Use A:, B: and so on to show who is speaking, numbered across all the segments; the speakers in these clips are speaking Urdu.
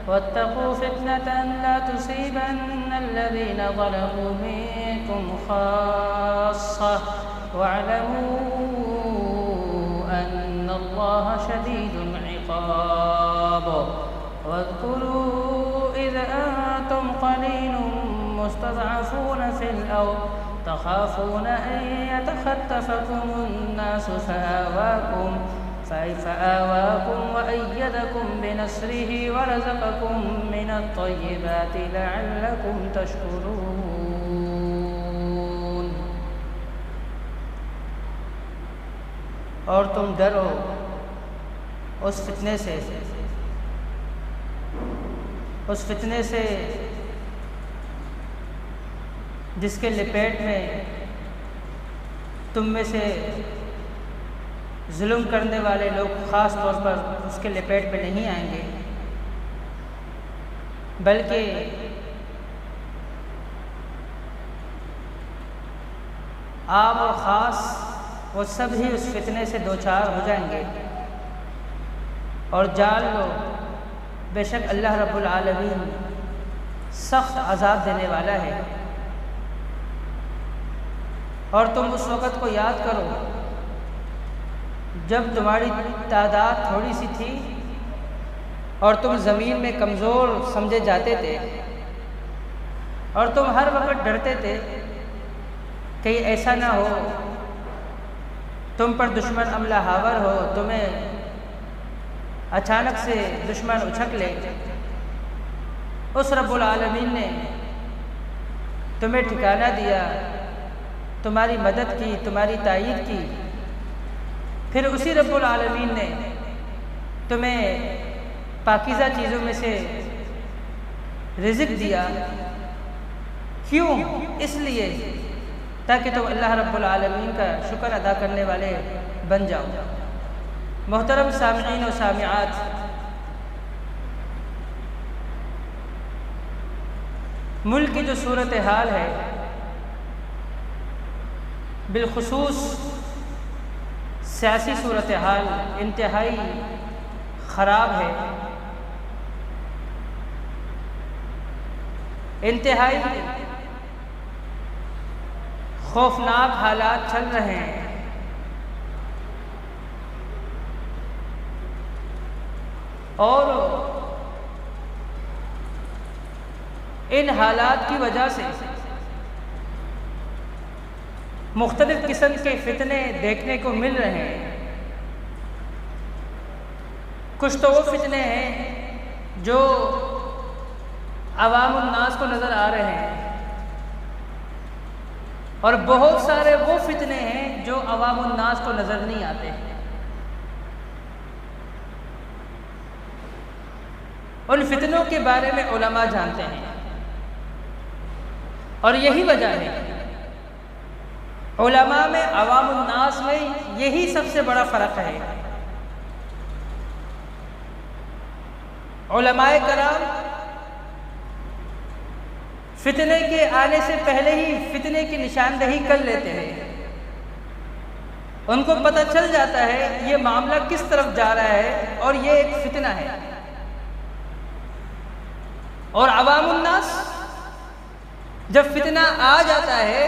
A: واتقوا فتنة لا تصيبن الذين ظلموا منكم خاصة واعلموا أن الله شديد العقاب. واذكروا إذ أنتم قليل مستضعفون في الأرض تخافون أن يتخطفكم الناس فآواكم وأيدكم بنصره ورزقكم من الطيبات لعلكم تشكرون.
B: اور تم ڈرو اس فتنے سے جس کے لپیٹ میں تم میں سے ظلم کرنے والے لوگ خاص طور پر اس کے لپیٹ میں نہیں آئیں گے، بلکہ عام اور خاص وہ سب ہی اس فتنے سے دوچار ہو جائیں گے. اور جان لو بے شک اللہ رب العالمین سخت عذاب دینے والا ہے. اور تم اس وقت کو یاد کرو جب تمہاری تعداد تھوڑی سی تھی اور تم زمین میں کمزور سمجھے جاتے تھے، اور تم ہر وقت ڈرتے تھے کہ ایسا نہ ہو تم پر دشمن حملہ آور ہو، تمہیں اچانک سے دشمن اچھک لے. اس رب العالمین نے تمہیں ٹھکانہ دیا، تمہاری مدد کی، تمہاری تائید کی. پھر اسی رب العالمین نے تمہیں پاکیزہ چیزوں میں سے رزق دیا. کیوں؟ اس لیے تاکہ تم اللہ رب العالمین کا شکر ادا کرنے والے بن جاؤ. محترم سامعین و سامعات، ملک کی جو صورتحال ہے بالخصوص سیاسی صورتحال انتہائی خراب ہے، انتہائی خوفناک حالات چل رہے ہیں. اور ان حالات کی وجہ سے مختلف قسم کے فتنے دیکھنے کو مل رہے ہیں. کچھ تو وہ فتنے ہیں جو عوام الناس کو نظر آ رہے ہیں، اور بہت سارے وہ فتنے ہیں جو عوام الناس کو نظر نہیں آتے. ان فتنوں کے بارے میں علماء جانتے ہیں، اور یہی وجہ ہے علماء میں عوام الناس میں یہی سب سے بڑا فرق ہے. علماء کرام فتنے کے آنے سے پہلے ہی فتنے کی نشاندہی کر لیتے ہیں. ان کو پتہ چل جاتا ہے یہ معاملہ کس طرف جا رہا ہے اور یہ ایک فتنہ ہے. اور عوام الناس جب فتنہ آ جاتا ہے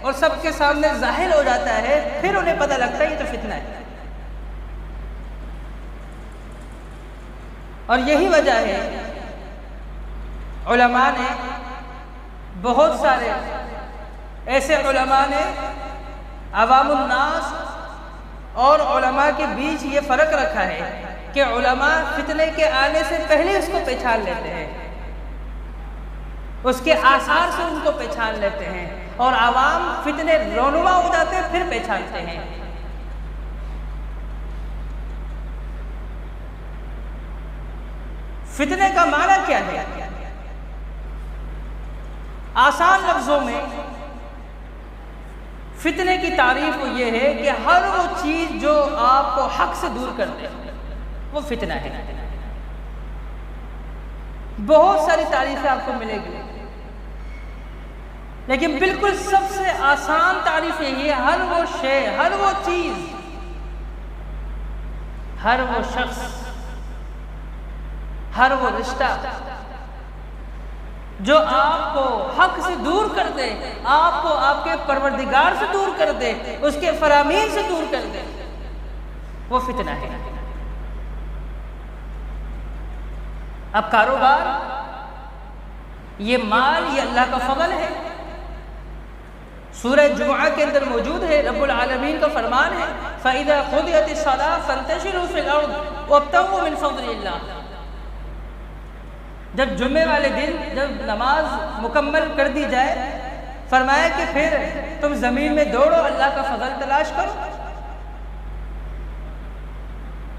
B: اور سب کے سامنے ظاہر ہو جاتا ہے، پھر انہیں پتہ لگتا ہے یہ تو فتنہ ہے. اور یہی وجہ ہے علماء نے، بہت سارے ایسے علماء نے عوام الناس اور علماء کے بیچ یہ فرق رکھا ہے کہ علماء فتنے کے آنے سے پہلے اس کو پہچان لیتے ہیں، اس کے آثار سے ان کو پہچان لیتے ہیں، اور عوام فتنے رونما ہو جاتے ہیں پھر پہچانتے ہیں. فتنے کا معنی کیا ہے؟ آسان لفظوں میں فتنے کی تعریف یہ ہے کہ ہر وہ چیز جو آپ کو حق سے دور کر دے وہ فتنہ ہے. بہت ساری تعریفیں آپ کو ملے گی، لیکن بالکل سب سے آسان تعریف یہی ہے، ہر وہ شے، ہر وہ چیز، ہر وہ شخص، ہر وہ رشتہ جو آپ کو حق سے دور کر دے، آپ کو آپ کے پروردگار سے دور کر دے، اس کے فرامین سے دور کر دے، وہ فتنہ ہے۔ اب کاروبار، یہ مال، یہ اللہ کا فضل ہے۔ سورہ جمعہ کے اندر موجود ہے، رب العالمین کا فرمان ہے فَإِذَا قُضِيَتِ الصَّلَاةُ فَانتَشِرُوا فِي الْأَرْضِ وَابْتَغُوا مِن فَضْلِ اللَّهِ۔ جب جمعے والے دن جب نماز مکمل کر دی جائے، فرمایا کہ پھر تم زمین میں دوڑو، اللہ کا فضل تلاش کرو۔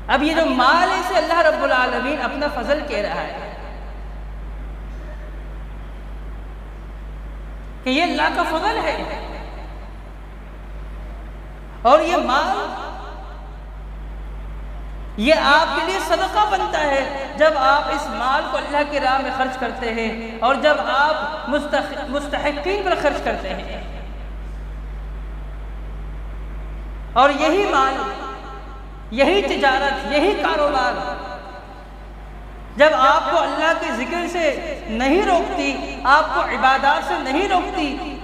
B: اب یہ جو مال ہے، اسے اللہ رب العالمین اپنا فضل کہہ رہا ہے کہ یہ اللہ کا فضل ہے، اور یہ مال یہ آپ کے لیے صدقہ بنتا ہے جب آپ اس مال کو اللہ کی راہ میں خرچ کرتے ہیں، اور جب آپ مستحقین پر خرچ کرتے ہیں۔ اور یہی مال، یہی تجارت، یہی کاروبار جب آپ کو اللہ کے ذکر سے نہیں روکتی، آپ کو عبادات سے نہیں روکتی،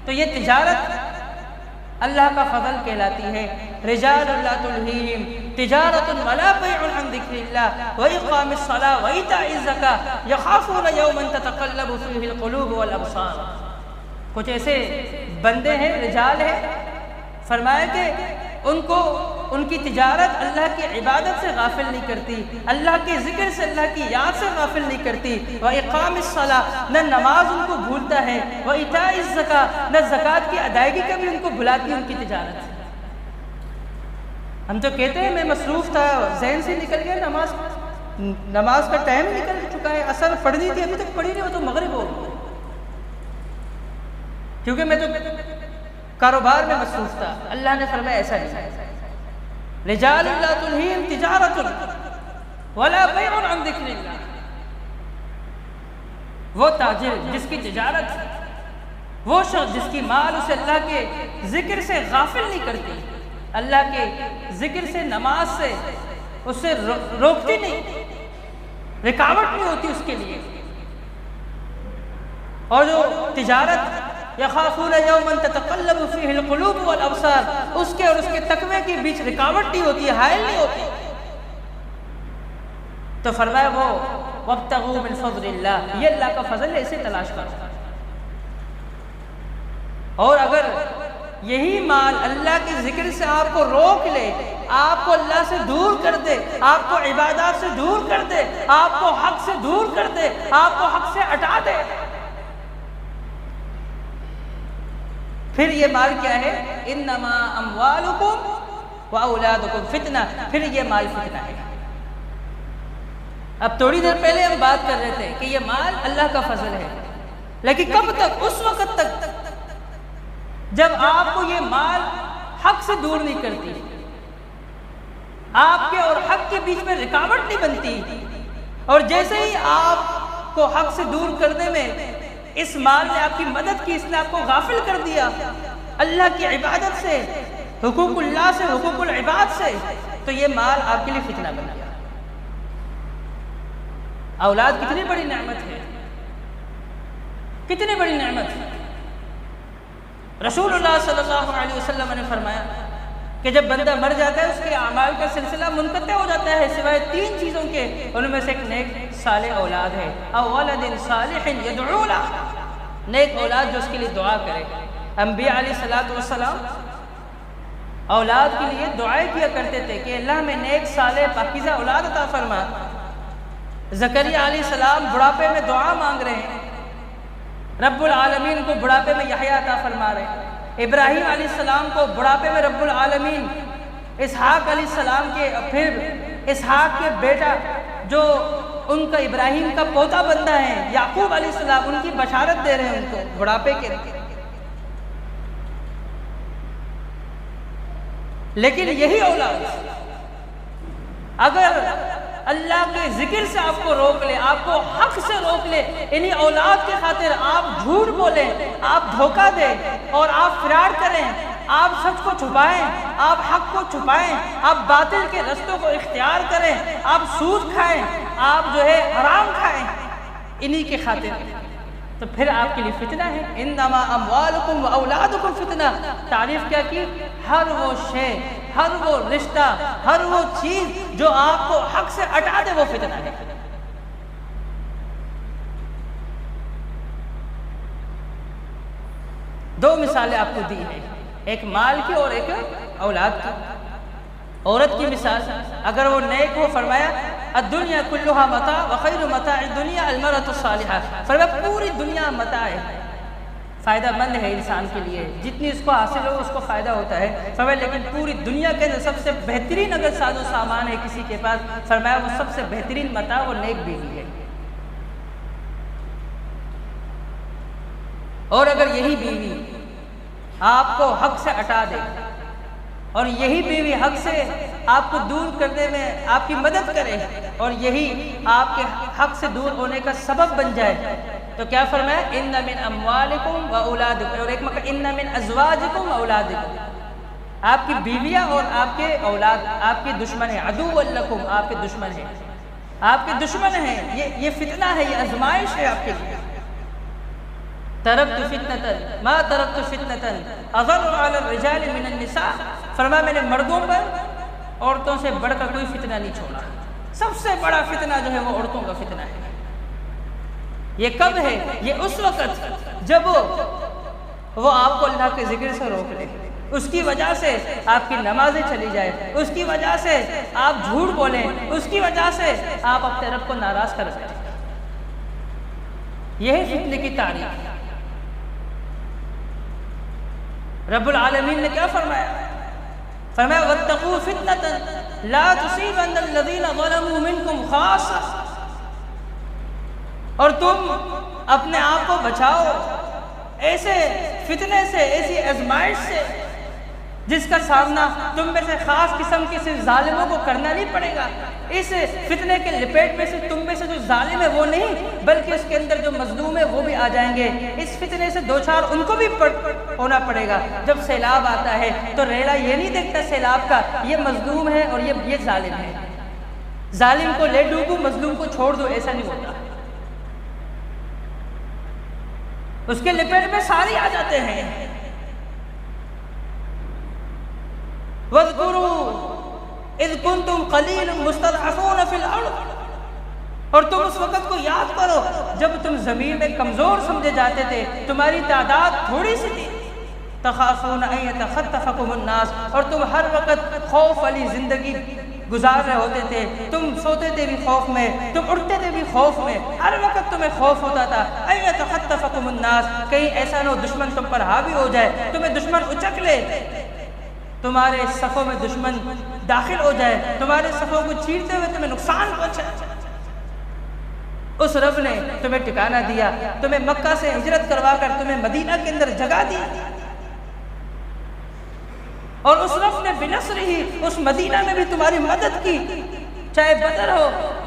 B: تو یہ تجارت اللہ کا فضل کہلاتی ہے۔ رجال لا تلہیہم تجارت ولا بیع عن ذکر اللہ واقام الصلاۃ وایتاء الزکاۃ یخافون یوما تتقلب فیہ القلوب والابصار۔ کچھ ایسے بندے ہیں، رجال ہیں، فرمایا کہ ان کی تجارت اللہ کی عبادت سے غافل نہیں کرتی، اللہ کے ذکر سے، اللہ کی یاد سے غافل نہیں کرتی۔ وَإِقَامِ الصَّلَاةِ، نہ نماز ان کو بھولتا ہے، وَإِيتَاءِ الزَّکَاۃ، نہ زکوٰۃ کی ادائیگی کبھی ان کو بھلاتی ان کی تجارت۔ ہم تو کہتے ہیں میں مصروف تھا، ذہن سے نکل گیا، نماز کا ٹائم نکل چکا ہے، عصر پڑھنی تھی ابھی تک پڑھی نہیں، وہ تو مغرب ہو گئی، کیونکہ میں تو کاروبار میں مصروف تھا۔ اللہ نے فرمایا ایسا نہیں، رجال لا تلہیہم تجارت ولا بیع عن ذکر اللہ۔ وہ تاجر جس کی تجارت، وہ شخص جس کی مال اسے اللہ کے ذکر سے غافل نہیں کرتی، اللہ کے ذکر سے، نماز سے اسے روکتی نہیں، رکاوٹ نہیں ہوتی اس کے لیے۔ اور جو تجارت یخافون یوما تتقلب فیہ القلوب والابصار، اس کے اور اس کے تقوی کے بیچ رکاوٹ نہیں ہوتی، حائل نہیں ہوتی، تو فرمایا وہ وابتغوا من فضل اللہ، یہ اللہ کا فضل ہے، اسے تلاش کرو۔ اور اگر یہی مال اللہ کے ذکر سے آپ کو روک لے، آپ کو اللہ سے دور کر دے، آپ کو عبادات سے دور کر دے، آپ کو حق سے دور کر دے، آپ کو حق سے ہٹا دے، پھر یہ مال کیا ہے؟ انما اموالکم واولادکم فتنہ، پھر یہ مال فتنہ ہے۔ اب تھوڑی دیر پہلے ہم بات کر رہے تھے کہ یہ مال اللہ کا فضل ہے، لیکن کب تک؟ اس وقت تک جب آپ کو یہ مال حق سے دور نہیں کرتی، آپ کے اور حق کے بیچ میں رکاوٹ نہیں بنتی، اور جیسے ہی آپ کو حق سے دور کرنے میں اس مال نے آپ کی مدد کی، اس نے آپ کو غافل کر دیا اللہ کی عبادت سے، حقوق اللہ سے، حقوق العباد سے، تو یہ مال آپ کے لیے فتنہ بن گیا۔ اولاد کتنی بڑی نعمت ہے، کتنی بڑی نعمت ہے۔ رسول اللہ صلی اللہ علیہ وسلم نے فرمایا کہ جب بندہ مر جاتا ہے، اس کے اعمال کا سلسلہ منقطع ہو جاتا ہے سوائے 3 چیزوں کے، ان میں سے ایک نیک صالح اولاد ہے، او ولد صالح یدعو لہ، نیک اولاد جو اس کے لیے دعا کرے۔ انبیاء علیہ السلام اولاد کے لیے دعائیں کیا کرتے تھے کہ اللہ میں نیک صالح پاکیزہ اولاد عطا فرما۔ زکریا علیہ السلام بڑھاپے میں دعا مانگ رہے ہیں، رب العالمین کو بڑھاپے میں یحییٰ عطا فرما رہے ہیں۔ ابراہیم علیہ السلام کو بڑھاپے میں رب العالمین اسحاق علیہ السلام کے، پھر اسحاق کے بیٹا جو ان کا ابراہیم کا پوتا بندہ ہے یعقوب علیہ السلام، ان کی بشارت دے رہے ہیں ان کو بڑھاپے کے۔ لیکن یہی اولاد اگر اللہ کے ذکر سے آپ کو روک لے، آپ کو حق سے روک لے، انہی اولاد کے خاطر آپ جھوٹ بولیں، آپ دھوکہ دیں اور آپ فرار کریں، آپ سچ کو چھپائیں، آپ حق کو چھپائیں، آپ باطل کے رستوں کو اختیار کریں، آپ سود کھائیں، آپ جو ہے حرام کھائیں انہی کے خاطر، تو پھر آپ کے لیے فتنہ ہے۔ انما اموالکم و اولادکم فتنہ، تعریف کیا کی؟ ہر وہ شے، ہر وہ رشتہ، ہر وہ چیز جو آپ کو حق سے ہٹا دے وہ فتنہ ہے۔ دو مثالیں آپ کو دی ہیں، ایک مال کی اور ایک اولاد کی۔ عورت کی مثال اگر وہ نیک ہو، فرمایا الدنیا کلھا متاع وخیر متاع الدنیا المرأۃ الصالحہ، فرمایا پوری دنیا متاع ہے، فائدہ مند ہے انسان کے لیے، جتنی اس کو حاصل ہو اس کو فائدہ ہوتا ہے، فرمایا لیکن پوری دنیا کے سب سے بہترین اگر ساز و سامان ہے کسی کے پاس، فرمایا وہ سب سے بہترین متاع وہ نیک بیوی ہے۔ اور اگر یہی بیوی آپ کو حق سے ہٹا دے اور یہی بیوی حق سے آپ کو دور کرنے میں آپ کی مدد کرے اور یہی آپ کے حق سے دور ہونے کا سبب بن جائے، تو کیا فرمایا؟ ان من اموالکم و اولادکم، اور ایک مقام ان من ازواجکم و اولادکم، آپ کی بیویاں اور آپ کے اولاد آپ کے دشمن ہیں، عدو لکم، آپ کے دشمن ہیں، آپ کے دشمن ہیں، یہ فتنہ ہے، یہ آزمائش ہے آپ کے لیے۔ ترکت فتنة ما ترکت فتنة اضر علی الرجال من النساء، فرمایا میں نے مردوں پر عورتوں سے بڑھ کر کوئی فتنہ نہیں چھوڑا، سب سے بڑا فتنہ جو ہے وہ عورتوں کا فتنہ ہے۔ یہ کب ہے؟ یہ اس وقت جب وہ آپ کو اللہ کے ذکر سے روک لے، اس کی وجہ سے آپ کی نمازیں چلی جائے، اس کی وجہ سے آپ جھوٹ بولیں، اس کی وجہ سے آپ اپنے رب کو ناراض کر بیٹھیں۔ یہ ہے فتنے کی تعریف۔ رب العالمین نے کیا فرمایا؟ فرمایا واتقوا فتنة لا تصيبن الذين ظلموا منكم خاصة، اور تم اپنے آپ کو بچاؤ ایسے فتنے سے، ایسی آزمائش سے جس کا سامنا تم میں سے خاص قسم کے صرف ظالموں کو کرنا نہیں پڑے گا۔ اس فتنے کے لپیٹ میں سے تم میں سے جو ظالم ہے وہ نہیں، بلکہ اس کے اندر جو مظلوم ہے وہ بھی آ جائیں گے، اس فتنے سے دو چار ان کو بھی ہونا پڑے گا۔ جب سیلاب آتا ہے تو ریڑا یہ نہیں دیکھتا سیلاب کا یہ مظلوم ہے اور یہ ظالم ہے، ظالم کو لے ڈوبو مظلوم کو چھوڑ دو، ایسا نہیں ہوتا، اس کے لپیٹ میں سارے آ جاتے ہیں۔ وَاذْكُرُوا اِذْ كُنْتُمْ قَلِيلٌ مُسْتَضْعَفُونَ فِي الْأَرْضِ، اور تم اس وقت کو یاد کرو جب تم زمین میں کمزور سمجھے جاتے تھے، تمہاری تعداد تھوڑی سی تھی۔ تَخَافُونَ أَن يَتَخَطَّفَكُمُ النَّاسُ، اور تم ہر وقت خوف والی زندگی گزار رہے ہوتے تھے، تم سوتے تھے بھی خوف میں، تم اٹھتے تھے بھی خوف میں، ہر وقت تمہیں خوف ہوتا تھا۔ أَن يَتَخَطَّفَكُمُ النَّاسُ، کہیں ایسا نہ ہو دشمن تم پر حاوی ہو جائے، تمہیں دشمن اچک لے، تمہارے صفوں میں دشمن داخل ہو جائے، تمہارے صفوں کو چیرتے ہوئے تمہیں نقصان پہنچائے۔ اس رب نے تمہیں ٹھکانہ دیا، تمہیں مکہ سے ہجرت کروا کر تمہیں مدینہ کے اندر جگہ دی، اور اس رب نے بنصر ہی اس مدینہ میں بھی تمہاری مدد کی، چاہے بدر ہو،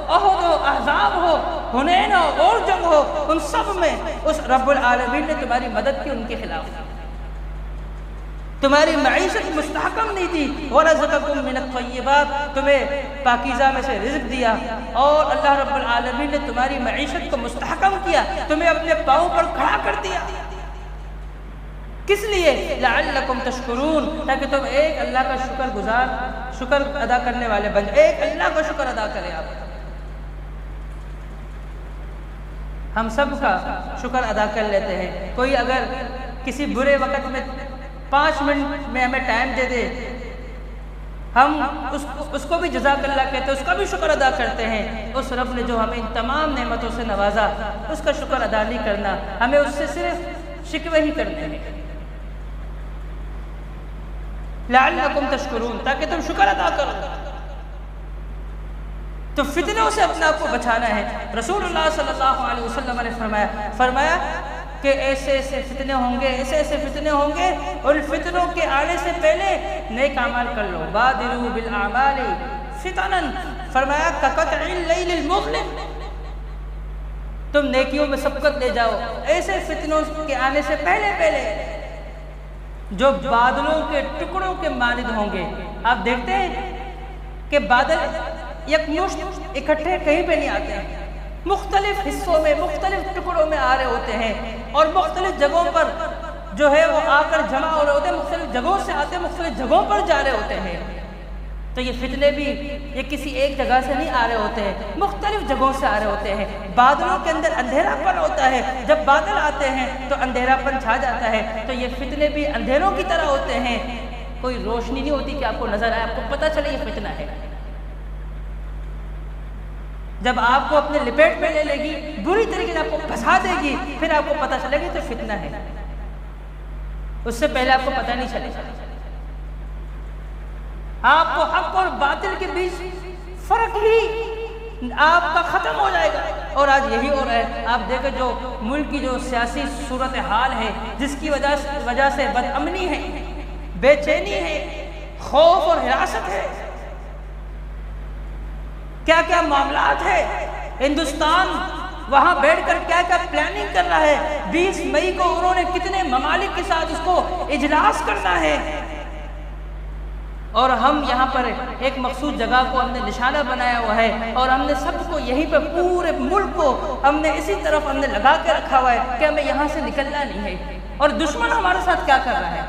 B: احد ہو، احزاب ہو، حنین ہو، اور جنگ ہو، ان سب میں اس رب العالمین نے تمہاری مدد کی ان کے خلاف۔ تمہاری معیشت مستحکم نہیں تھی، وَرَزَقَكُم مِّنَ الطَّيِّبَاتِ، تمہیں پاکیزہ میں سے رزق دیا، اور اللہ رب العالمین نے تمہاری معیشت کو مستحکم کیا، تمہیں اپنے پاؤں پر کھڑا کر دیا۔ کس لیے؟ لَعَلَّكُمْ تَشْكُرُونَ، تاکہ تم ایک اللہ کا شکر ادا کرنے والے بن جائے، ایک اللہ کا شکر ادا کریں۔ آپ ہم سب کا شکر ادا کر لیتے ہیں، کوئی اگر کسی برے وقت میں 5 منٹ میں ہمیں ٹائم دے دے، ہم اس کو بھی جزاک اللہ کہتے ہیں، اس کا بھی شکر ادا کرتے ہیں۔ اس رب نے جو ہمیں ان تمام نعمتوں سے نوازا، اس کا شکر ادا نہیں کرنا، ہمیں اس سے صرف شکوے ہی کرنے ہیں۔ لعلکم تشکرون، تاکہ تم شکر ادا کرو۔ تو فتنوں سے اپنے آپ کو بچانا ہے۔ رسول اللہ صلی اللہ علیہ وسلم نے فرمایا کہ ایسے ایسے فتنے ہوں گے، ایسے ایسے فتنے ہوں گے، اور فتنوں کے آنے سے پہلے نیک اعمال کر لو۔ بادروا بالاعمال فتنا، فرمایا کقطع اللیل المظلم، تم نیکیوں میں سبقت لے جاؤ ایسے فتنوں کے آنے سے پہلے جو بادلوں کے ٹکڑوں کے مانند ہوں گے۔ آپ دیکھتے ہیں کہ بادل یکمشت اکٹھے کہیں پہ نہیں آتے ہیں، مختلف حصوں میں مختلف ٹکڑوں میں آ رہے ہوتے ہیں، اور مختلف جگہوں پر جو ہے وہ آ کر جمع ہو رہے ہوتے ہیں، مختلف جگہوں سے آتے ہیں، مختلف جگہوں پر جا رہے ہوتے ہیں۔ تو یہ فتنے بھی یہ کسی ایک جگہ سے نہیں آ رہے ہوتے ہیں، مختلف جگہوں سے آ رہے ہوتے ہیں۔ بادلوں کے اندر اندھیرا پن ہوتا ہے، جب بادل آتے ہیں تو اندھیرا پن چھا جاتا ہے، تو یہ فتنے بھی اندھیروں کی طرح ہوتے ہیں، کوئی روشنی نہیں ہوتی کہ آپ کو نظر آئے، آپ کو پتہ چلے یہ فتنہ ہے۔ جب آپ کو اپنے لپیٹ میں لے لے گی، بری طریقے سے آپ کو پھنسا دے گی، پھر آپ کو پتہ چلے گی تو فتنہ ہے، اس سے پہلے آپ کو پتہ نہیں چلے گا۔ آپ کو حق اور باطل کے بیچ فرق ہی آپ کا ختم ہو جائے گا، اور آج یہی ہو رہا ہے۔ آپ دیکھیں جو ملک کی جو سیاسی صورتحال ہے، جس کی وجہ سے بد امنی ہے، بے چینی ہے، خوف اور حراست ہے، کیا کیا معاملات ہے، ہندوستان وہاں بیٹھ کر کیا کیا پلاننگ کر رہا ہے، 20 مئی کو انہوں نے کتنے ممالک کے ساتھ اس کو اجلاس کرنا ہے، اور ہم یہاں پر ایک مخصوص جگہ کو ہم نے نشانہ بنایا ہوا ہے، اور ہم نے سب کو یہیں پہ پورے ملک کو ہم نے اسی طرف ہم نے لگا کے رکھا ہوا ہے کہ ہمیں یہاں سے نکلنا نہیں ہے۔ اور دشمن ہمارے ساتھ کیا کر رہا ہے؟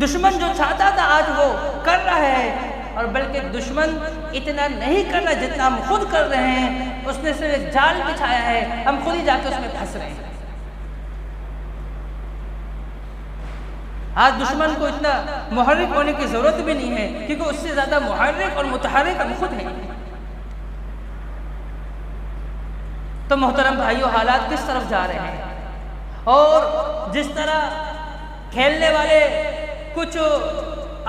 B: دشمن جو چاہتا تھا آج وہ کر رہا ہے، اور بلکہ دشمن اتنا نہیں کر رہا جتنا ہم خود کر رہے ہیں۔ اس نے صرف ایک جال بچھایا ہے، ہم خود ہی جا کے اس میں پھنس رہے ہیں۔ آج دشمن کو اتنا محرک ہونے کی ضرورت بھی نہیں ہے، کیونکہ اس سے زیادہ محرک اور متحرک ہم خود ہیں۔ تو محترم بھائیو، حالات کس طرف جا رہے ہیں، اور جس طرح کھیلنے والے کچھ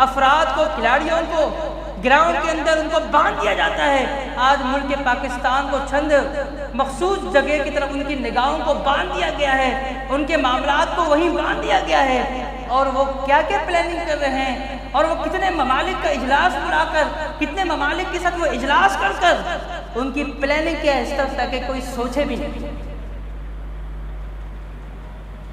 B: افراد کو، کھلاڑیوں کو گراؤنڈ کے اندر ان کو باندھ دیا جاتا ہے، آج ملک پاکستان کو چند مخصوص جگہ کی طرف ان کی نگاہوں کو باندھ دیا گیا ہے، ان کے معاملات کو وہیں باندھ دیا گیا ہے، اور وہ کیا کیا پلاننگ کر رہے ہیں، اور وہ کتنے ممالک کا اجلاس بلا کر، کتنے ممالک کے ساتھ وہ اجلاس کر کر ان کی پلاننگ کیا ہے، اس طرف تک کہ کوئی سوچے بھی نہیں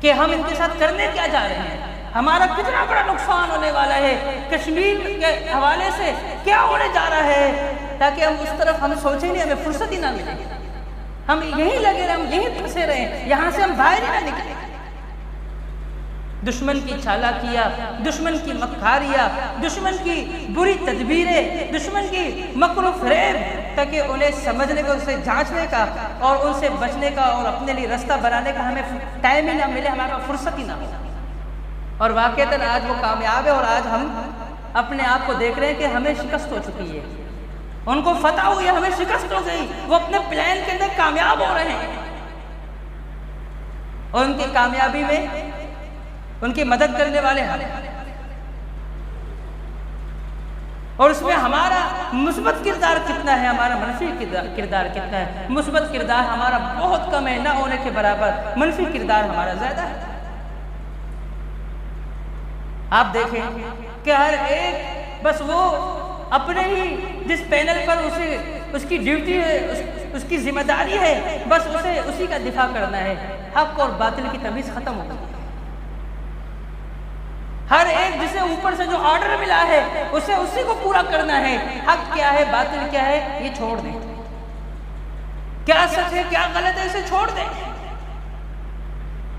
B: کہ ہم ان کے ساتھ کرنے کیا جا رہے ہیں، ہمارا کتنا بڑا نقصان ہونے والا ہے، کشمیر کے حوالے سے کیا ہونے جا رہا ہے، تاکہ ہم اس طرف ہم سوچیں نہیں، ہمیں فرصت ہی نہ ملے، ہم یہیں لگے رہے، ہم یہیں پھنسے رہے، یہاں سے ہم باہر ہی نہ نکلیں۔ دشمن کی چالاکیاں، دشمن کی مکاریاں، دشمن کی بری تدبیریں، دشمن کی مکر و فریب، تاکہ انہیں سمجھنے کا، اسے جانچنے کا، اور ان سے بچنے کا، اور اپنے لیے رستہ بنانے کا ہمیں ٹائم ہی نہ ملے، ہمارا فرصت ہی نہ ہو۔ اور واقعتاً آج وہ کامیاب ہے، اور آج ہم اپنے آپ کو دیکھ رہے ہیں کہ ہمیں شکست ہو چکی ہے، ان کو فتح ہوئی، ہمیں شکست ہو گئی، وہ اپنے پلان کے اندر کامیاب ہو رہے ہیں، اور ان کی کامیابی میں ان کی مدد کرنے والے ہم، اور اس میں ہمارا مثبت کردار کتنا ہے، ہمارا منفی کردار کتنا ہے۔ مثبت کردار ہمارا بہت کم ہے، نہ ہونے کے برابر، منفی کردار ہمارا زیادہ ہے۔ آپ دیکھیں کہ ہر ایک بس وہ اپنے ہی جس پینل پر اسے اس کی ڈیوٹی ہے، اس کی ذمہ داری ہے، بس اسے اسی کا دفاع کرنا ہے، حق اور باطل کی تمیز ختم ہو گئی۔ ہر ایک جسے اوپر سے جو آرڈر ملا ہے اسے اسی کو پورا کرنا ہے، حق کیا ہے باطل کیا ہے یہ چھوڑ دیں، کیا سچ ہے کیا غلط ہے اسے چھوڑ دیں۔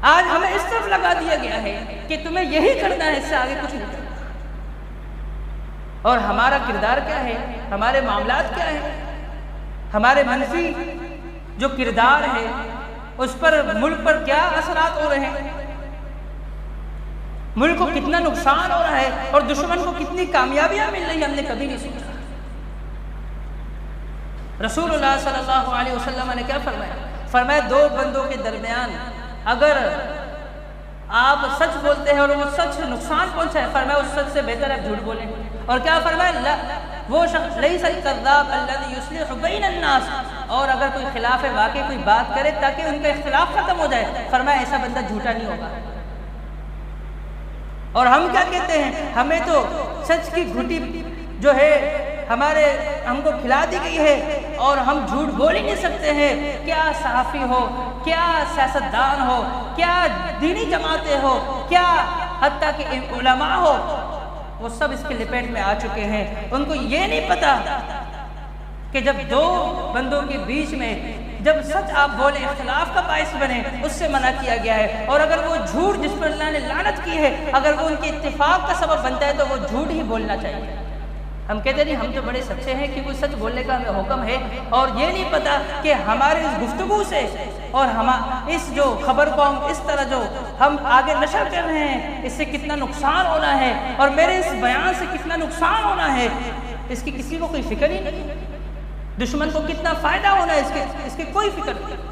B: آج ہمیں اس طرف لگا دیا گیا ہے کہ تمہیں یہی کرنا ہے، اس سے آگے کچھ نہیں کرنا۔ اور ہمارا کردار کیا ہے، ہمارے معاملات کیا ہیں، ہمارے منفی جو کردار ہے اس پر ملک پر کیا اثرات ہو رہے ہیں، ملک کو کتنا نقصان ہو رہا ہے، اور دشمن کو کتنی کامیابیاں مل رہی ہیں، ہم نے کبھی نہیں سوچا۔ رسول اللہ صلی اللہ علیہ وسلم نے کیا فرمایا؟ فرمایا دو بندوں کے درمیان اگر آپ سچ بولتے ہیں اور وہ سچ نقصان پہنچا ہے، فرمایا اس سچ سے بہتر ہے جھوٹ بولیں۔ اور کیا فرمایا؟ وہ شخص لیس الکذاب الذی یصلح بین الناس، اور اگر کوئی خلاف واقع کوئی بات کرے تاکہ ان کا اختلاف ختم ہو جائے، فرمایا ایسا بندہ جھوٹا نہیں ہوگا۔ اور ہم کیا کہتے ہیں، ہمیں تو سچ کی گھٹی جو ہے ہم کو کھلا دی گئی ہے، اور ہم جھوٹ بول ہی نہیں سکتے ہیں۔ کیا صحافی ہو، کیا سیاستدان ہو، کیا دینی جماعتیں ہو، کیا حتیٰ کہ علماء ہو، وہ سب اس کے لپیٹ میں آ چکے ہیں۔ ان کو یہ نہیں پتا کہ جب دو بندوں کے بیچ میں جب سچ آپ بولے اختلاف کا باعث بنے، اس سے منع کیا گیا ہے، اور اگر وہ جھوٹ جس پر اللہ نے لعنت کی ہے اگر وہ ان کے اتفاق کا سبب بنتا ہے تو وہ جھوٹ ہی بولنا چاہیے۔ ہم کہتے نہیں ہم تو بڑے سچے ہیں کہ کوئی سچ بولنے کا ہمیں حکم ہے، اور یہ نہیں پتا کہ ہمارے اس گفتگو سے اور اس جو خبر کو ہم اس طرح جو ہم آگے نشر کر رہے ہیں اس سے کتنا نقصان ہونا ہے، اور میرے اس بیان سے کتنا نقصان ہونا ہے، اس کی کسی کو کوئی فکر ہی نہیں۔ دشمن کو کتنا فائدہ ہونا ہے اس کے کوئی فکر نہیں۔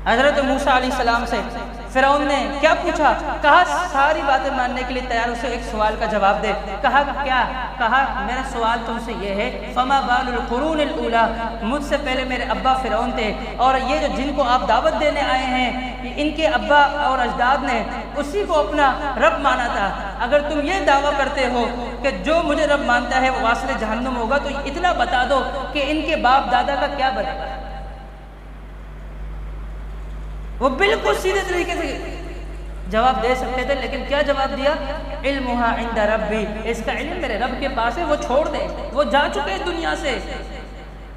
B: حضرت موسیٰ علیہ السلام سے فرعون نے کیا پوچھا؟ کہا ساری باتیں ماننے کے لیے تیار، اسے ایک سوال کا جواب دے۔ کہا کیا؟ کہا میرا سوال تم سے یہ ہے فما بال القرون الاولی، مجھ سے پہلے میرے ابا فرعون تھے، اور یہ جو جن کو آپ دعوت دینے آئے ہیں ان کے ابا اور اجداد نے اسی کو اپنا رب مانا تھا۔ اگر تم یہ دعویٰ کرتے ہو کہ جو مجھے رب مانتا ہے وہ واصل جہنم ہوگا، تو اتنا بتا دو کہ ان کے باپ دادا کا کیا بنے گا۔ وہ بالکل سیدھے طریقے سے جواب دے سکتے تھے، لیکن کیا جواب دیا؟ علمها عند ربی، اس کا علم میرے رب کے پاس ہے، وہ چھوڑ دے، وہ جا چکے ہیں دنیا سے۔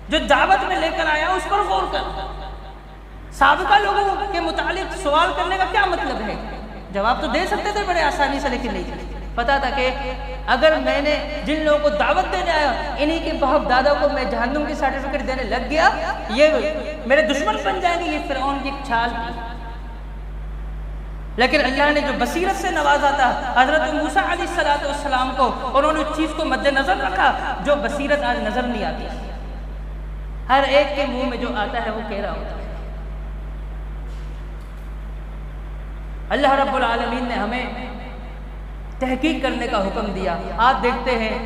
B: جو دعوت میں لے کر آیا اس پر غور کر۔ سابقہ لوگوں کے متعلق سوال کرنے کا کیا مطلب ہے؟ جواب تو دے سکتے تھے بڑے آسانی سے، لیکن نہیں۔ پتا تھا کہ اگر میں نے جن لوگوں کو دعوت دینے آیا انہی کے باپ دادا کو میں جہنم کی سرٹیفکیٹ دینے لگ گیا، یہ میرے دشمن بن جائیں گے۔ یہ فرعون کی چھال تھی، لیکن اللہ نے جو بصیرت سے نوازا تھا حضرت موسیٰ علیہ السلام کو، انہوں نے اس چیز کو مد نظر رکھا جو بصیرت آج نظر نہیں آتی۔ ہر ایک کے منہ میں جو آتا ہے وہ کہہ رہا ہوتا ہے۔ اللہ رب العالمین نے ہمیں تحقیق کرنے کا حکم دیا۔ آج دیکھتے ہیں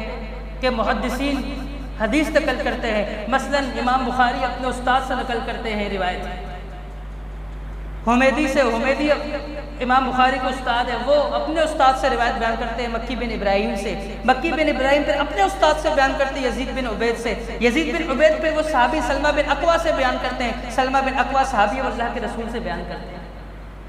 B: کہ محدثین حدیث نقل کرتے ہیں، مثلا امام بخاری اپنے استاد سے نقل کرتے ہیں روایت، حمیدی سے، حمیدی امام بخاری کو استاد ہے، وہ اپنے استاد سے روایت بیان کرتے ہیں مکی بن ابراہیم سے، مکی بن ابراہیم پھر اپنے استاد سے بیان کرتے ہیں یزید بن عبید سے، یزید بن عبید پہ وہ صحابی سلمہ بن اقویٰ سے بیان کرتے ہیں، سلمہ بن اقویٰ صحابی اور اللہ کے رسول سے بیان کرتے ہیں۔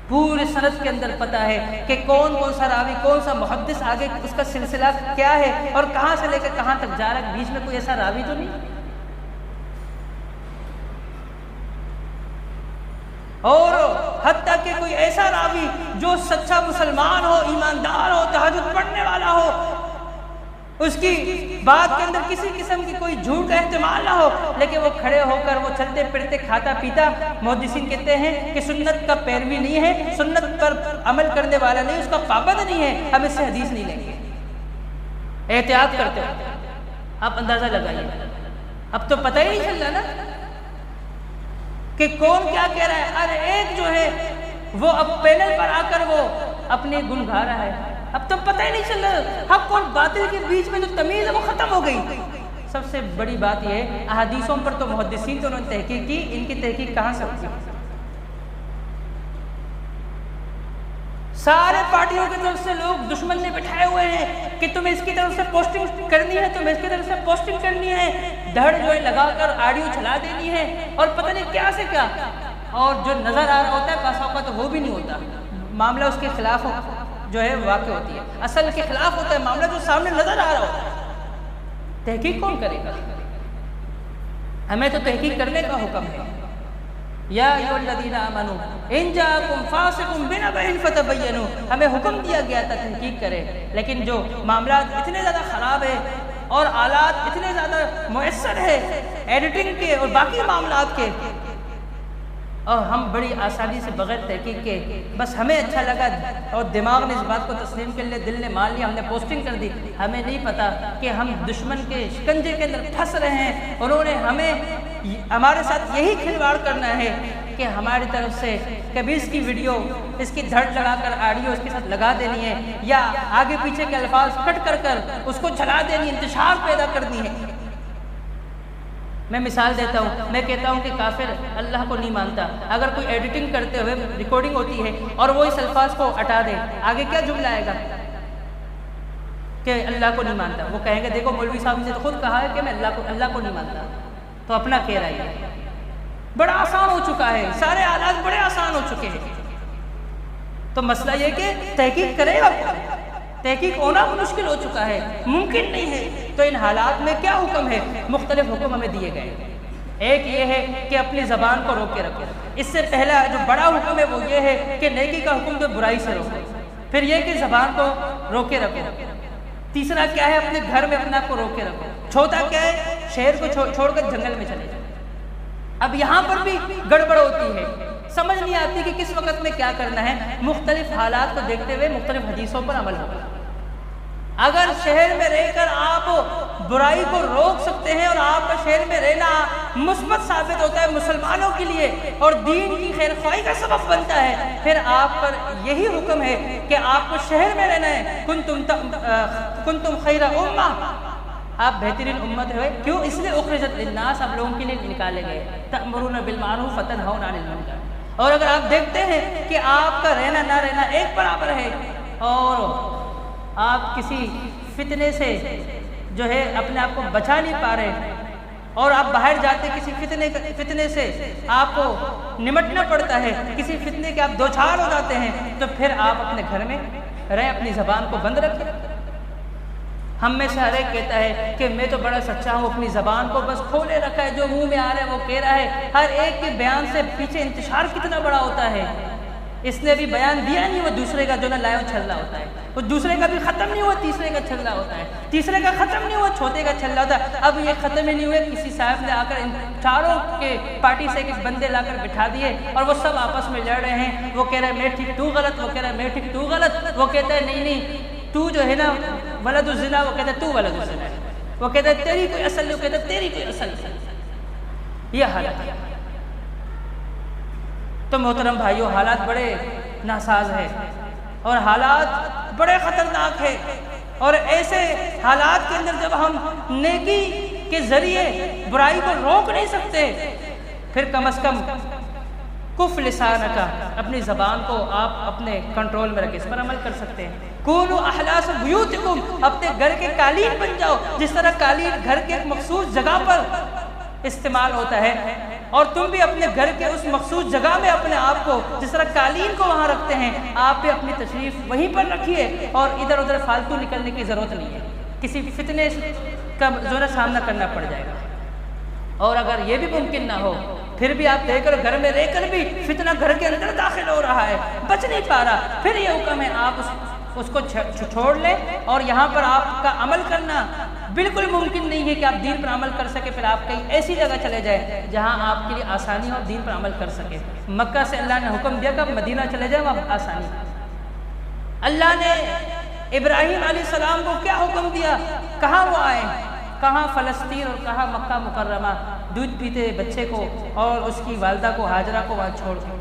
B: پورے سند کے اندر پتہ ہے کہ کون سا راوی، کون سا محدث، آگے اس کا سلسلہ کیا ہے اور کہاں سے لے کے کہاں تک جا رہا ہے، بیچ میں کوئی ایسا راوی تو نہیں۔ اور حتیٰ کہ کوئی ایسا راوی جو سچا مسلمان ہو، ایماندار ہو، تہجد پڑھنے والا ہو، اس کی بات کے اندر کسی قسم کی کوئی جھوٹ کا احتمال نہ ہو، لیکن وہ کھڑے ہو کر وہ چلتے پھرتے کھاتا پیتا، محدثین کہتے ہیں کہ سنت کا پیروی نہیں ہے، سنت پر عمل کرنے والا نہیں، اس کا پابند نہیں ہے، ہم اس سے حدیث نہیں لیں گے۔ احتیاط کرتے ہو، آپ اندازہ لگائیے، اب تو پتہ ہی نہیں چل رہا نا کہ کون کیا کہہ رہا ہے۔ ارے ایک جو ہے وہ اب پینل پر آ کر وہ اپنے گن گا رہا ہے، اب تو پتہ ہی نہیں چل رہا حق اور باطل کے بیچ میں جو تمیز ہے وہ ختم ہو گئی۔ سب سے بڑی بات یہ ہے احادیثوں پر تو محدثین تو انہوں نے تحقیق کی، ان کی تحقیق کہاں سے ہوتی ہے؟ سارے پارٹیوں کی طرف سے لوگ دشمن نے بٹھائے ہوئے ہیں کہ تمہیں اس کی طرف سے پوسٹنگ کرنی ہے، تمہیں اس کی طرف سے پوسٹنگ کرنی ہے، دھڑ جو ہے لگا کر آڈیو چلا دینی ہے، اور پتہ نہیں کیا سے کیا، اور جو نظر آ رہا ہوتا ہے بس اوقات تو وہ بھی نہیں ہوتا، معاملہ اس کے خلاف جو ہے واقع ہوتی ہے، اصل کے خلاف ہوتا ہے معاملہ جو سامنے نظر آ رہا ہوتا ہے۔ تحقیق کون کرے گا؟ ہمیں تو تحقیق کرنے کا حکم ہے۔ یا ایھا الذین آمنوا ان جاءکم فاسق بنبأ فتبینوا، ہمیں حکم دیا گیا تھا تحقیق کرے، لیکن جو معاملات اتنے زیادہ خراب ہے اور آلات اتنے زیادہ میسر ہے ایڈیٹنگ کے اور باقی معاملات کے، اور ہم بڑی آسانی سے بغیر تحقیق کے بس ہمیں اچھا لگا اور دماغ نے اس بات کو تسلیم کر لیا، دل نے مان لیا، ہم نے پوسٹنگ کر دی، ہمیں نہیں پتا کہ ہم دشمن کے شکنجے کے اندر پھنس رہے ہیں۔ انہوں نے ہمارے ساتھ یہی کھلواڑ کرنا ہے کہ ہماری طرف سے کبھی اس کی ویڈیو، اس کی دھڑ لگا کر آڈیو اس کے ساتھ لگا دینی ہے، یا آگے پیچھے کے الفاظ کٹ کر اس کو چلا دینی، انتشار پیدا کرنی ہے۔ میں مثال دیتا ہوں، میں کہتا ہوں کہ کافر اللہ کو نہیں مانتا، اگر کوئی ایڈیٹنگ کرتے ہوئے ریکارڈنگ ہوتی ہے اور وہ اس الفاظ کو ہٹا دے، آگے کیا جملہ آئے گا کہ اللہ کو نہیں مانتا؟ وہ کہیں گے دیکھو مولوی صاحب نے تو خود کہا ہے کہ میں اللہ کو نہیں مانتا، تو اپنا کہہ رہا ہے۔ بڑا آسان ہو چکا ہے، سارے آلات بڑے آسان ہو چکے ہیں، تو مسئلہ یہ کہ تحقیق کرے گا، تحقیق ہونا مشکل ہو چکا ہے، ممکن نہیں ہے۔ تو ان حالات میں کیا حکم ہے؟ مختلف حکم ہمیں دیے گئے۔ ایک یہ ہے کہ اپنی زبان کو روک کے رکھو۔ اس سے پہلا جو بڑا حکم ہے وہ یہ ہے کہ نیکی کا حکم تو برائی سے روکو، پھر یہ کہ زبان کو روکے رکھو۔ تیسرا کیا ہے؟ اپنے گھر میں اپنے آپ کو روکے رکھو۔ چوتھا کیا ہے؟ شہر کو چھوڑ کر جنگل میں چلے جاؤ۔ اب یہاں پر بھی گڑبڑ ہوتی ہے، سمجھ نہیں آتی کہ کس وقت میں کیا کرنا ہے۔ مختلف حالات کو دیکھتے ہوئے مختلف حدیثوں پر عمل ہوگا۔ اگر شہر میں رہ کر آپ برائی کو روک سکتے ہیں اور آپ کا شہر میں رہنا مثبت ثابت ہوتا ہے مسلمانوں کے لیے اور دین کی خیر خواہی کا سبب بنتا ہے، پھر آپ پر یہی حکم ہے کہ آپ کو شہر میں رہنا ہے۔ کنتم خیر امہ، آپ بہترین امت ہوئے۔ کیوں؟ اس لیے اخرجت للناس، آپ لوگوں کے لیے نکالے گئے۔ تأمرون بالمعروف وتنہون عن المنکر۔ اور اگر آپ دیکھتے ہیں کہ آپ کا رہنا نہ رہنا ایک برابر ہے اور آپ کسی فتنے سے جو ہے اپنے آپ کو بچا نہیں پا رہے اور آپ باہر جاتے کسی فتنے سے آپ کو نمٹنا پڑتا ہے، کسی فتنے کے آپ دوچار ہو جاتے ہیں، تو پھر آپ اپنے گھر میں رہیں، اپنی زبان کو بند رکھیں۔ ہم میں سے ہر ایک کہتا ہے کہ میں تو بڑا سچا ہوں، اپنی زبان کو بس کھولے رکھا ہے، جو منہ میں آ رہا ہے وہ کہہ رہا ہے۔ ہر ایک کے بیان سے پیچھے انتشار کتنا بڑا ہوتا ہے۔ اس نے بھی بیان دیا نہیں، وہ دوسرے کا جو نہ لائے چھل رہا ہوتا ہے، وہ دوسرے کا بھی ختم نہیں ہوا تیسرے کا چھل رہا ہوتا ہے، تیسرے کا ختم نہیں ہوا چھوٹے کا چھل رہا ہوتا ہے۔ اب یہ ختم ہی نہیں ہوئے، کسی صاحب نے آ کر ان چاروں کے پارٹی سے ایک بندے لا کر بٹھا دیے اور وہ سب آپس میں لڑ رہے ہیں۔ وہ کہہ رہا ہے میں ٹھیک تو غلط، وہ کہہ رہا ہے میں ٹھیک تو غلط، وہ کہتا ہے نہیں تو جو ہے نا ولد الزنا، وہ کہتا ہے تو ولد الزنا، وہ کہتا ہے تیری کوئی اصل نہیں، وہ کہتا ہے تیری کوئی اصل نہیں۔ یہ حالت ہے۔ تو محترم بھائیو، حالات بڑے ناساز ہے اور حالات بڑے خطرناک ہے، اور ایسے حالات کے اندر جب ہم نیکی کے ذریعے برائی کو روک نہیں سکتے، پھر کم از کم کف لسانک، اپنی زبان کو آپ اپنے کنٹرول میں رکھیں، اس پر عمل کر سکتے ہیں۔ کونوا احلاس بیوتکم، اپنے گھر کے قالین بن جاؤ، جس طرح قالین گھر کے ایک مخصوص جگہ پر استعمال ہوتا ہے، اور تم بھی اپنے گھر کے اس مخصوص جگہ میں اپنے آپ کو جس طرح قالین کو وہاں رکھتے ہیں، آپ بھی اپنی تشریف وہیں پر رکھیے، اور ادھر ادھر فالتو نکلنے کی ضرورت نہیں ہے، کسی فتنے کا جو ہے سامنا کرنا پڑ جائے گا۔ اور اگر یہ بھی ممکن نہ ہو، پھر بھی آپ دیکھ کر گھر میں رہ کر بھی فتنہ گھر کے اندر داخل ہو رہا ہے، بچ نہیں پا رہا، پھر یہ حکم ہے آپ اس کو چھوڑ لیں، اور یہاں پر آپ کا عمل کرنا بالکل ممکن نہیں ہے کہ آپ دین پر عمل کر سکے، پھر آپ کہیں ایسی جگہ چلے جائیں جہاں آپ کے لیے آسانی ہو، دین پر عمل کر سکے۔ مکہ سے اللہ نے حکم دیا کہ آپ مدینہ چلے جائیں، وہاں آسانی۔ اللہ نے ابراہیم علیہ السلام کو کیا حکم دیا؟ کہاں وہ آئے؟ کہاں فلسطین اور کہاں مکہ مکرمہ، دودھ پیتے بچے کو اور اس کی والدہ کو حاجرہ کو وہاں چھوڑ کے،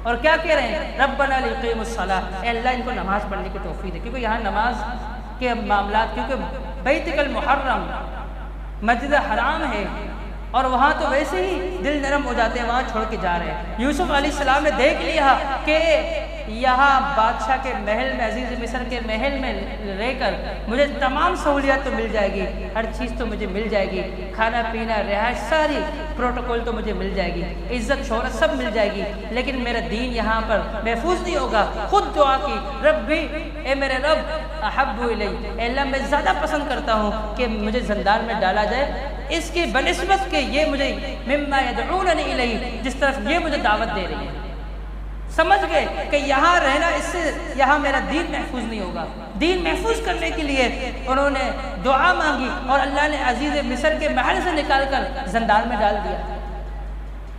B: اور کیا کہہ رہے ہیں؟ ربنا لیقیموا الصلاۃ، اے اللہ ان کو نماز پڑھنے کی توفیق دے، کیونکہ یہاں نماز کے معاملات، کیونکہ بیتک المحرم مسجد حرام ہے، اور وہاں تو ویسے ہی دل نرم ہو جاتے ہیں، وہاں چھوڑ کے جا رہے ہیں۔ یوسف علیہ السلام نے دیکھ لیا کہ یہاں بادشاہ کے محل میں، عزیز مصر کے محل میں رہ کر مجھے تمام سہولیات تو مل جائے گی، ہر چیز تو مجھے مل جائے گی، کھانا پینا رہائش ساری پروٹوکول تو مجھے مل جائے گی، عزت شہرت سب مل جائے گی، لیکن میرا دین یہاں پر محفوظ نہیں ہوگا۔ خود دعا کی، ربی، اے میرے رب، احب الی، اے اللہ میں زیادہ پسند کرتا ہوں کہ مجھے زندان میں ڈالا جائے اس کی بنسبت کہ یہ مجھے مما یدعوننی الیہ، جس طرف یہ مجھے دعوت دے رہی ہے۔ سمجھ گئے کہ یہاں رہنا، اس سے یہاں میرا دین محفوظ نہیں ہوگا۔ دین محفوظ کرنے کے لیے انہوں نے دعا مانگی، اور اللہ نے عزیز مصر کے محل سے نکال کر زندان میں ڈال دیا،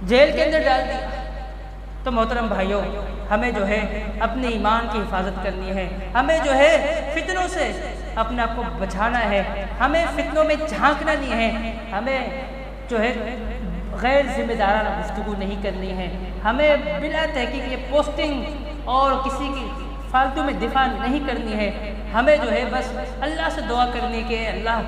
B: جیل کے اندر ڈال دیا۔ تو محترم بھائیوں، ہمیں جو ہے اپنے ایمان کی حفاظت کرنی ہے، ہمیں جو ہے فتنوں سے اپنے آپ کو بچانا ہے، ہمیں فتنوں میں جھانکنا نہیں ہے، ہمیں جو ہے غیر ذمہ دارانہ گفتگو نہیں کرنی ہے، ہمیں بلا تحقیق یہ پوسٹنگ اور کسی کی فالتو میں دفاع نہیں کرنی ہے، ہمیں جو ہے بس اللہ سے دعا کرنی کہ اللہ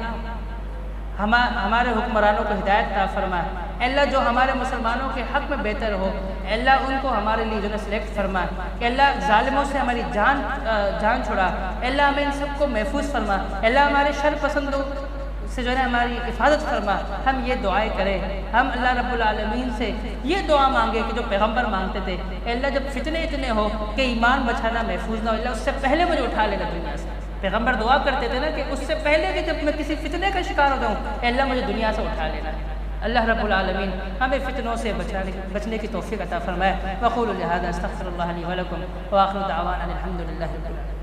B: ہمارے حکمرانوں کو ہدایت عطا فرما، اللہ جو ہمارے مسلمانوں کے حق میں بہتر ہو، اللہ ان کو ہمارے لیے جو ہے سلیکٹ فرما، کہ اللہ ظالموں سے ہماری جان چھڑا، اللہ ہمیں ان سب کو محفوظ فرما، اللہ ہمارے شر پسندوں سے جو ہے ہماری حفاظت فرما۔ ہم یہ دعائیں کریں، ہم اللہ رب العالمین سے یہ دعا مانگے کہ جو پیغمبر مانگتے تھے، اے اللہ جب فتنے اتنے ہو کہ ایمان بچانا محفوظ نہ ہو، اللہ اس سے پہلے مجھے اٹھا لینا دنیا سے، پیغمبر دعا کرتے تھے نا کہ اس سے پہلے کہ جب میں کسی فتنے کا شکار ہو جاؤں، اے اللہ مجھے دنیا سے اٹھا لینا ہے۔ اللہ رب العالمین ہمیں فتنوں سے بچنے کی توفیق عطا فرمائے۔ وقولوا لهذا استغفر الله لي ولكم وآخر دعوانا الحمد لله رب العالمين۔